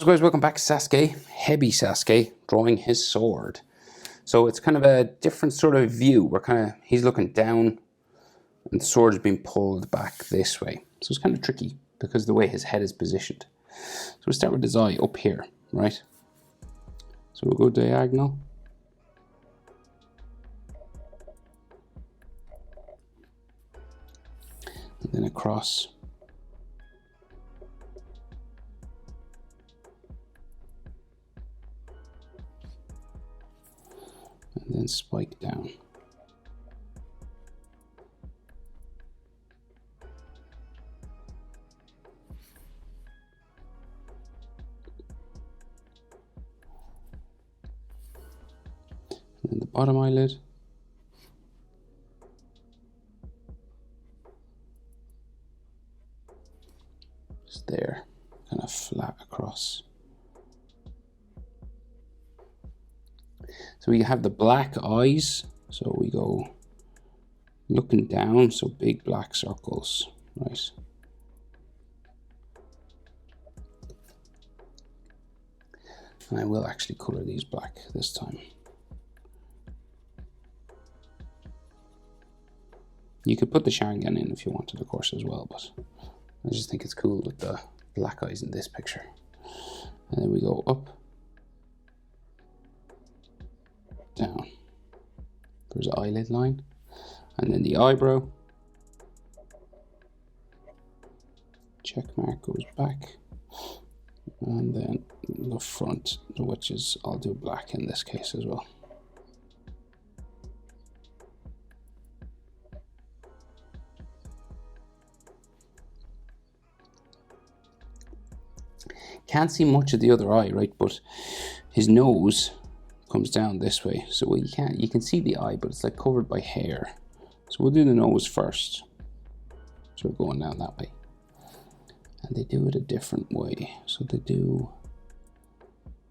So guys, welcome back to Sasuke, Hebi Sasuke, drawing his sword. So it's kind of a different sort of view. He's looking down and the sword is being pulled back this way. So it's kind of tricky because of the way his head is positioned. So we'll start with his eye up here, right? So we'll go diagonal. And then across. And then spike down. And then the bottom eyelid. Just there, kind of flat across. So we have the black eyes, so we go looking down, so big black circles, right? And I will actually color these black this time. You could put the Sharingan in if you wanted, of course, as well, but I just think it's cool with the black eyes in this picture. And then we go up, down. There's an eyelid line, and then the eyebrow. Check mark goes back, and then the front, which is, I'll do black in this case as well. Can't see much of the other eye, right? But his nose comes down this way, so you can see the eye, but it's like covered by hair. So we'll do the nose first, so we're going down that way, and they do it a different way. So they do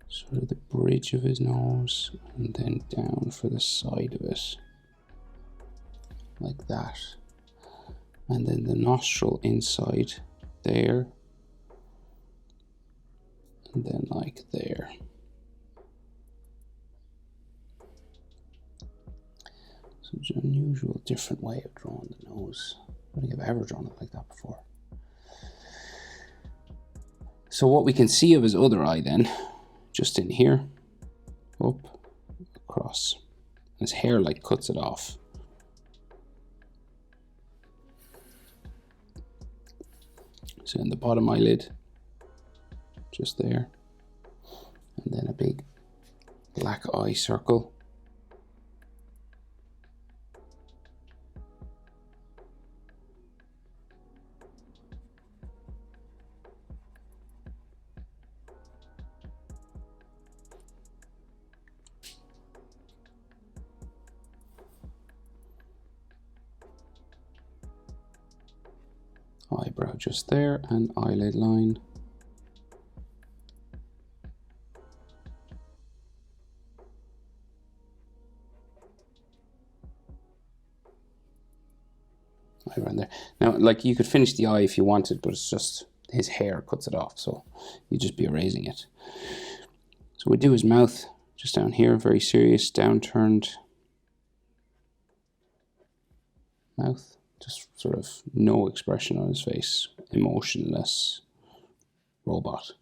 sort of the bridge of his nose and then down for the side of it like that, and then the nostril inside there, and then like there. So it's an unusual, different way of drawing the nose. I don't think I've ever drawn it like that before. So what we can see of his other eye then, just in here, up, across. His hair like cuts it off. So in the bottom eyelid, just there, and then a big black eye circle. Eyebrow just there, and eyelid line. Around there. Now, like, you could finish the eye if you wanted, but it's just his hair cuts it off, so you'd just be erasing it. So we do his mouth just down here, very serious, downturned mouth, just sort of no expression on his face, emotionless robot.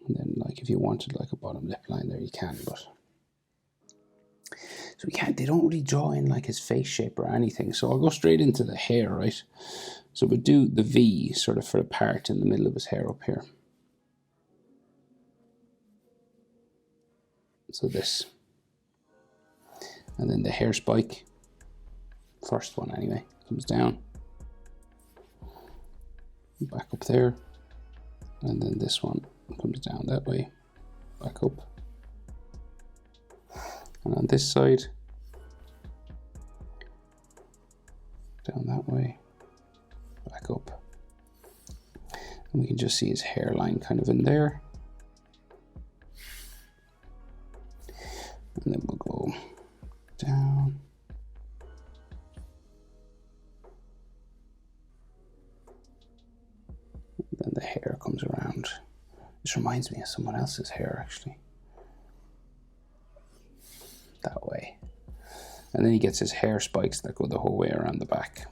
And then, like, if you wanted like a bottom lip line there, you can, but so we can't, they don't really draw in like his face shape or anything. So I'll go straight into the hair, right? So we'll do the V sort of for the part in the middle of his hair up here. So this. And then the hair spike, first one anyway, comes down. Back up there. And then this one comes down that way, back up. And on this side, down that way, back up. And we can just see his hairline kind of in there. And then we'll go down. And then the hair comes around This reminds me of someone else's hair, actually. That way. And then he gets his hair spikes that go the whole way around the back.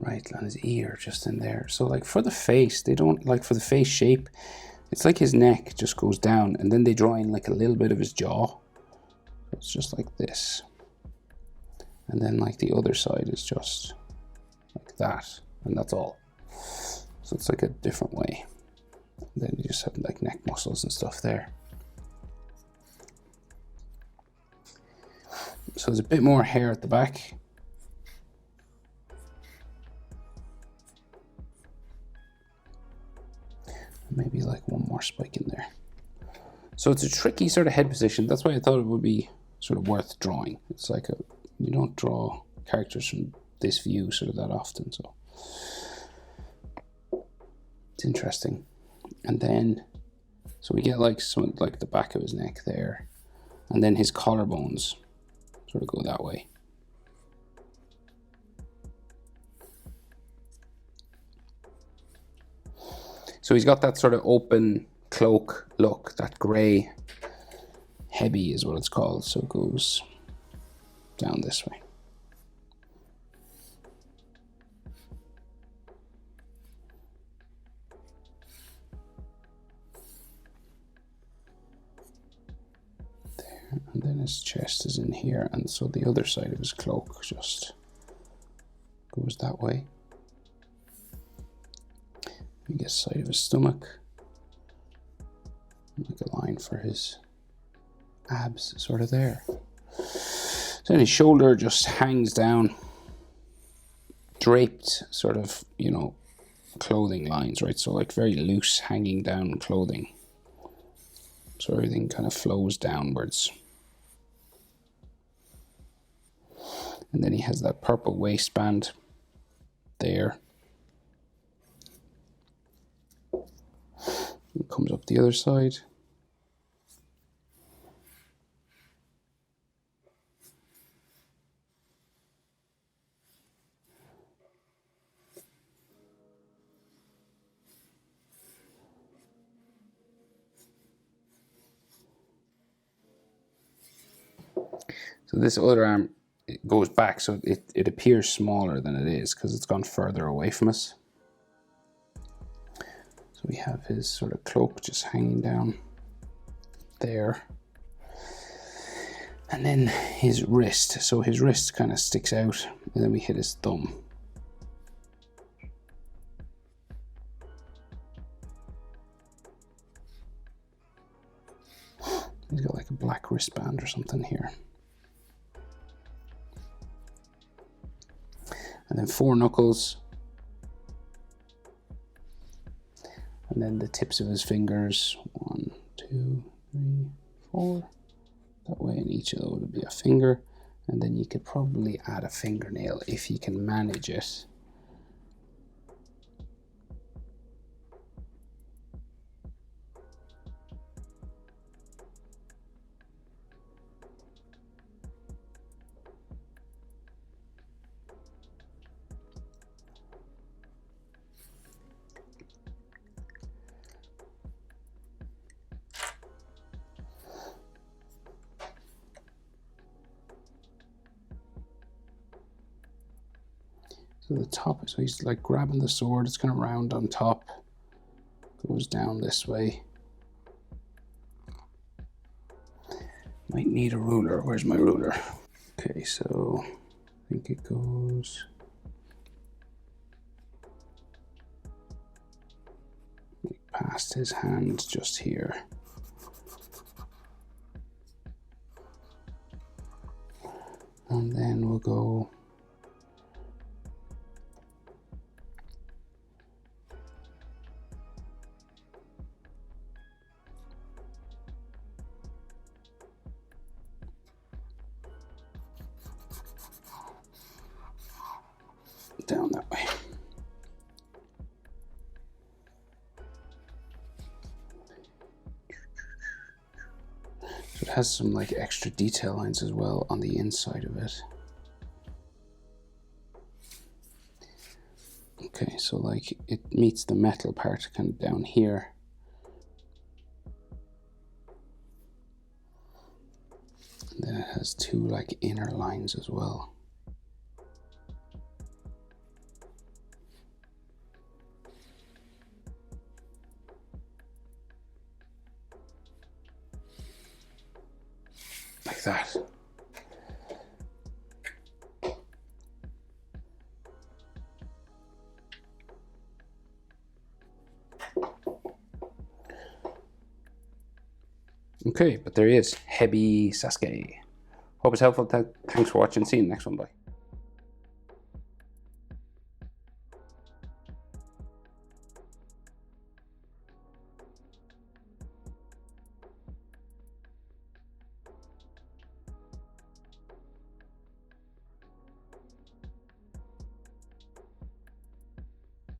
Right, on his ear, just in there. So like for the face, they don't, like for the face shape, it's like his neck just goes down, and then they draw in like a little bit of his jaw. It's just like this. And then like the other side is just like that, and that's all. So it's like a different way. And then you just have like neck muscles and stuff there. So there's a bit more hair at the back. Maybe like one more spike in there. So it's a tricky sort of head position. That's why I thought it would be sort of worth drawing. It's like you don't draw characters from this view sort of that often, so it's interesting. And then, so we get like some like the back of his neck there, and then his collarbones sort of go that way. So he's got that sort of open cloak look, that grey Hebi is what it's called. So it goes down this way. There, and then his chest is in here, and so the other side of his cloak just goes that way. You get a side of his stomach, like a line for his abs, sort of there. So then his shoulder just hangs down, draped sort of, you know, clothing lines, right? So like very loose hanging down clothing. So everything kind of flows downwards. And then he has that purple waistband there. It comes up the other side. So this other arm, it goes back, so it appears smaller than it is because it's gone further away from us. So we have his sort of cloak just hanging down there. And then his wrist. So his wrist kind of sticks out, and then we hit his thumb. He's got like a black wristband or something here. And then 4 knuckles. And then the tips of his fingers, 1, 2, 3, 4. That way in each of those would be a finger. And then you could probably add a fingernail if you can manage it. So the top, so he's like grabbing the sword, it's kind of round on top, goes down this way. Might need a ruler, where's my ruler? Okay, so I think it goes past his hand just here. And then we'll go down that way. So it has some like extra detail lines as well on the inside of it. Okay, so like it meets the metal part kind of down here. And then it has two like inner lines as well. Like that. Okay, but there he is, Hebi Sasuke. Hope it's helpful. Thanks for watching. See you in the next one. Bye.